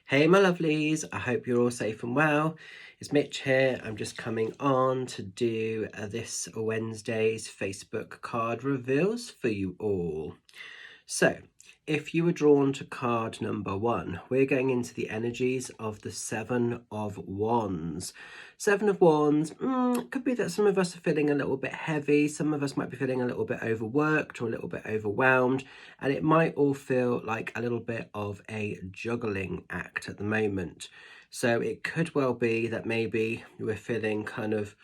Hey my lovelies, I hope you're all safe and well. It's Mitch here. I'm just coming on to do this Wednesday's Facebook card reveals for you all. So, if you were drawn to card number 1, we're going into the energies of the Seven of Wands. Seven of Wands, could be that some of us are feeling a little bit heavy, some of us might be feeling a little bit overworked or a little bit overwhelmed, and it might all feel like a little bit of a juggling act at the moment. So it could well be that maybe we're feeling kind of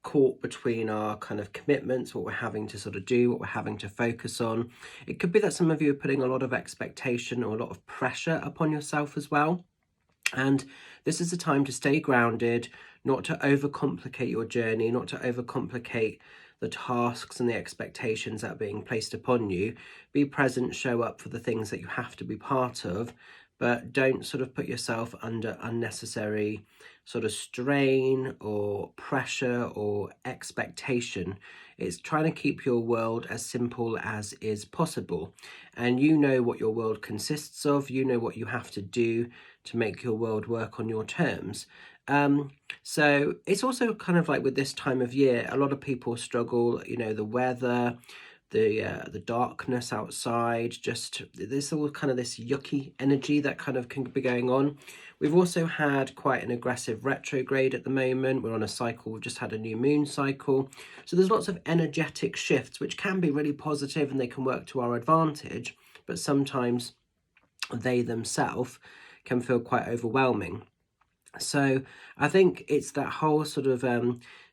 caught between our kind of commitments, what we're having to sort of do, what we're having to focus on. It could be that some of you are putting a lot of expectation or a lot of pressure upon yourself as well. And this is a time to stay grounded, not to overcomplicate your journey, not to overcomplicate the tasks and the expectations that are being placed upon you. Be present, show up for the things that you have to be part of, but don't sort of put yourself under unnecessary sort of strain or pressure or expectation. It's trying to keep your world as simple as is possible. And you know what your world consists of, you know what you have to do to make your world work on your terms. So it's also kind of like with this time of year, a lot of people struggle, you know, the weather, the darkness outside, just there's all kind of this yucky energy that kind of can be going on. We've also had quite an aggressive retrograde at the moment. We're on a cycle, we've just had a new moon cycle. So there's lots of energetic shifts, which can be really positive and they can work to our advantage, but sometimes they themselves can feel quite overwhelming. So I think it's that whole sort of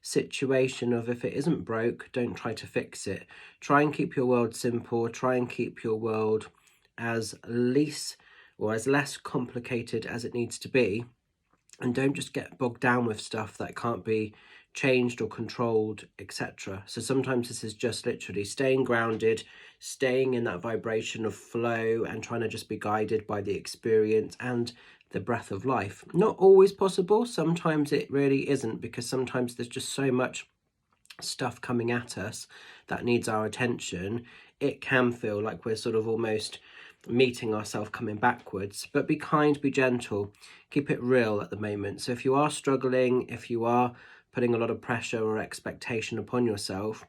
situation of if it isn't broke, don't try to fix it. Try and keep your world simple. Try and keep your world as least or as less complicated as it needs to be. And don't just get bogged down with stuff that can't be changed or controlled, etc. So sometimes this is just literally staying grounded, staying in that vibration of flow and trying to just be guided by the experience and the breath of life. Not always possible. Sometimes it really isn't, because sometimes there's just so much stuff coming at us that needs our attention. It can feel like we're sort of almost meeting ourselves coming backwards, but be kind, be gentle, keep it real at the moment. So if you are struggling, if you are putting a lot of pressure or expectation upon yourself,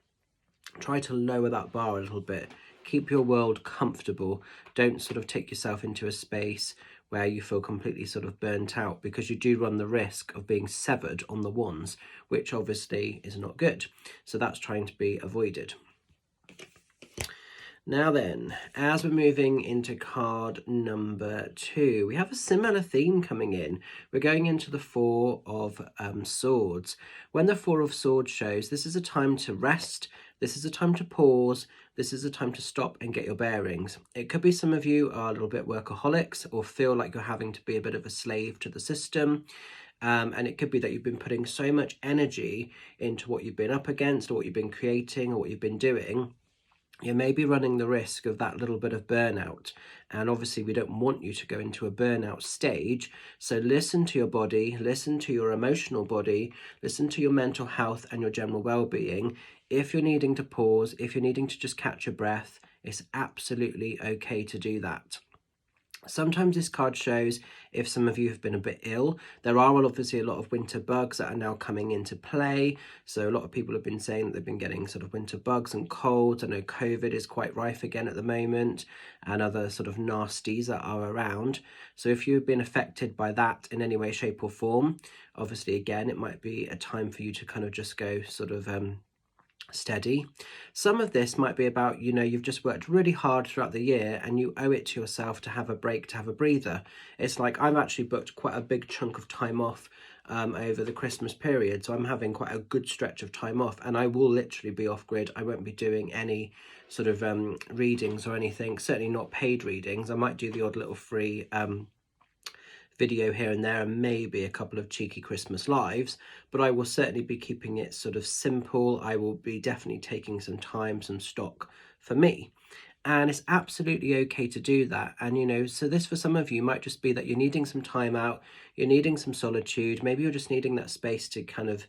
try to lower that bar a little bit. Keep your world comfortable. Don't sort of take yourself into a space where you feel completely sort of burnt out, because you do run the risk of being severed on the wands, which obviously is not good. So that's trying to be avoided. Now then, as we're moving into card number 2, we have a similar theme coming in. We're going into the Four of Swords. When the Four of Swords shows, this is a time to rest, this is a time to pause, this is a time to stop and get your bearings. It could be some of you are a little bit workaholics or feel like you're having to be a bit of a slave to the system. And it could be that you've been putting so much energy into what you've been up against or what you've been creating or what you've been doing. You may be running the risk of that little bit of burnout, and obviously we don't want you to go into a burnout stage. So listen to your body, listen to your emotional body, listen to your mental health and your general well-being. If you're needing to pause, if you're needing to just catch your breath, it's absolutely okay to do that. Sometimes this card shows if some of you have been a bit ill. There are obviously a lot of winter bugs that are now coming into play. So a lot of people have been saying that they've been getting sort of winter bugs and colds. I know COVID is quite rife again at the moment, and other sort of nasties that are around. So if you've been affected by that in any way, shape or form, obviously again, it might be a time for you to kind of just go sort of steady. Some of this might be about, you know, you've just worked really hard throughout the year and you owe it to yourself to have a break, to have a breather. It's like I've actually booked quite a big chunk of time off over the Christmas period, so I'm having quite a good stretch of time off, and I will literally be off grid. I won't be doing any sort of readings or anything, certainly not paid readings. I might do the odd little free video here and there, and maybe a couple of cheeky Christmas lives, but I will certainly be keeping it sort of simple. I will be definitely taking some time, some stock for me, and it's absolutely okay to do that. And you know, so this for some of you might just be that you're needing some time out, you're needing some solitude, maybe you're just needing that space to kind of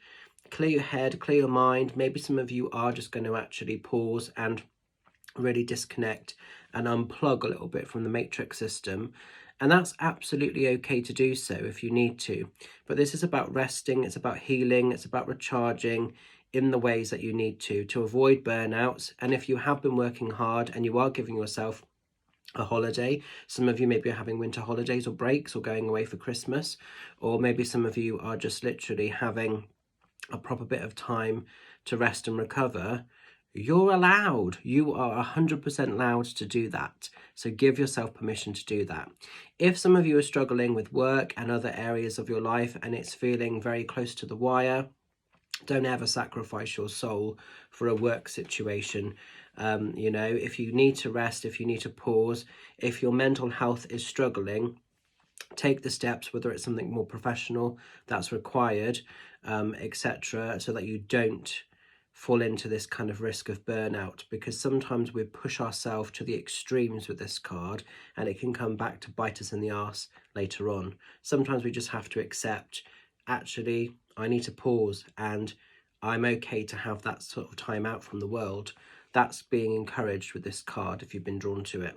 clear your head, clear your mind. Maybe some of you are just going to actually pause and really disconnect and unplug a little bit from the matrix system. And that's absolutely okay to do so if you need to. But this is about resting, it's about healing, it's about recharging in the ways that you need to avoid burnouts. And if you have been working hard and you are giving yourself a holiday, some of you maybe are having winter holidays or breaks or going away for Christmas, or maybe some of you are just literally having a proper bit of time to rest and recover, you're allowed. You are 100% allowed to do that. So give yourself permission to do that. If some of you are struggling with work and other areas of your life and it's feeling very close to the wire, don't ever sacrifice your soul for a work situation. If you need to rest, if you need to pause, if your mental health is struggling, take the steps, whether it's something more professional that's required, etc., so that you don't fall into this kind of risk of burnout, because sometimes we push ourselves to the extremes with this card and it can come back to bite us in the arse later on. Sometimes we just have to accept, actually, I need to pause and I'm okay to have that sort of time out from the world. That's being encouraged with this card if you've been drawn to it.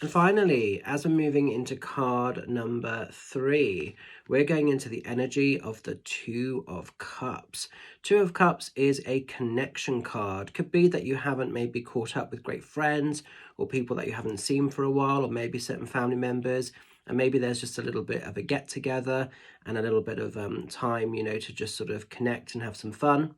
And finally, as we're moving into card number 3, we're going into the energy of the Two of Cups. Two of Cups is a connection card. Could be that you haven't maybe caught up with great friends or people that you haven't seen for a while, or maybe certain family members, and maybe there's just a little bit of a get together and a little bit of time, to just sort of connect and have some fun.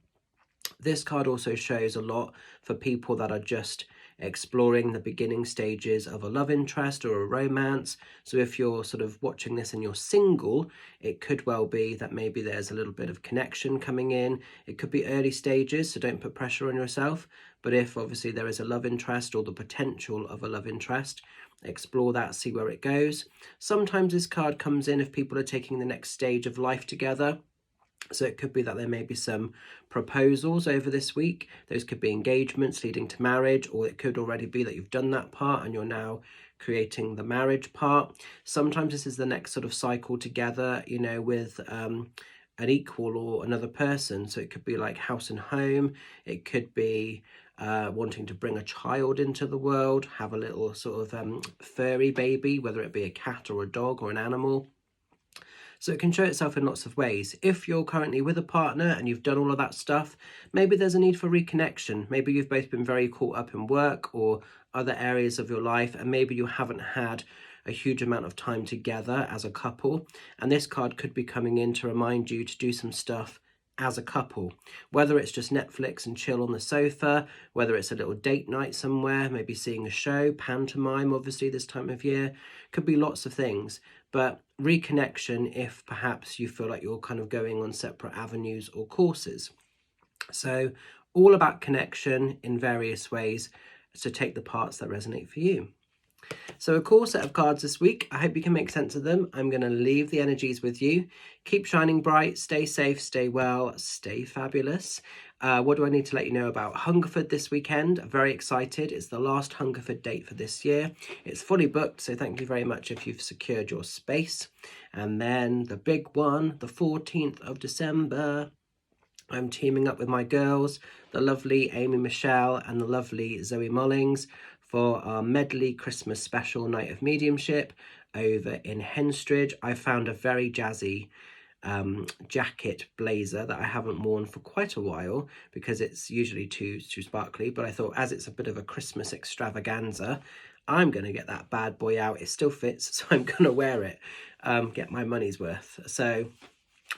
This card also shows a lot for people that are just exploring the beginning stages of a love interest or a romance. So if you're sort of watching this and you're single, it could well be that maybe there's a little bit of connection coming in. It could be early stages, so don't put pressure on yourself. But if obviously there is a love interest or the potential of a love interest, explore that, see where it goes. Sometimes this card comes in if people are taking the next stage of life together. So it could be that there may be some proposals over this week. Those could be engagements leading to marriage, or it could already be that you've done that part and you're now creating the marriage part. Sometimes this is the next sort of cycle together, with an equal or another person. So it could be like house and home. It could be wanting to bring a child into the world, have a little sort of furry baby, whether it be a cat or a dog or an animal. So it can show itself in lots of ways. If you're currently with a partner and you've done all of that stuff, maybe there's a need for reconnection. Maybe you've both been very caught up in work or other areas of your life, and maybe you haven't had a huge amount of time together as a couple. And this card could be coming in to remind you to do some stuff as a couple, whether it's just Netflix and chill on the sofa, whether it's a little date night somewhere, maybe seeing a show, pantomime, obviously this time of year, could be lots of things. But reconnection if perhaps you feel like you're kind of going on separate avenues or courses. So all about connection in various ways, so take the parts that resonate for you. So a cool set of cards this week. I hope you can make sense of them. I'm going to leave the energies with you. Keep shining bright, stay safe, stay well, stay fabulous. What do I need to let you know about Hungerford this weekend? I'm very excited. It's the last Hungerford date for this year. It's fully booked, so thank you very much if you've secured your space. And then the big one, the 14th of December. I'm teaming up with my girls, the lovely Amy Michelle and the lovely Zoe Mullings, for our medley Christmas special Night of Mediumship over in Henstridge. I found a very jazzy jacket blazer that I haven't worn for quite a while because it's usually too sparkly, but I thought as it's a bit of a Christmas extravaganza, I'm going to get that bad boy out. It still fits, so I'm going to wear it, get my money's worth. So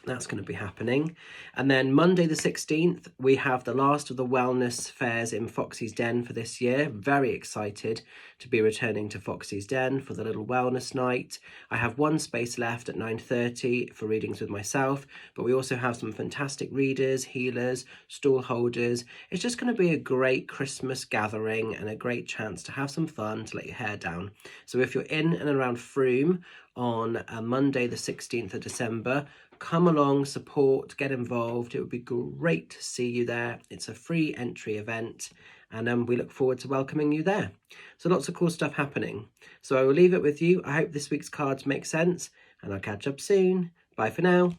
that's going to be happening. And then Monday the 16th, we have the last of the wellness fairs in Foxy's Den for this year. Very excited to be returning to Foxy's Den for the little wellness night. I have one space left at 9:30 for readings with myself, but we also have some fantastic readers, healers, stall holders. It's just going to be a great Christmas gathering and a great chance to have some fun, to let your hair down. So if you're in and around Frome on Monday the 16th of December, come along, support, get involved. It would be great to see you there. It's a free entry event, and we look forward to welcoming you there. So lots of cool stuff happening. So I will leave it with you. I hope this week's cards make sense, and I'll catch up soon. Bye for now.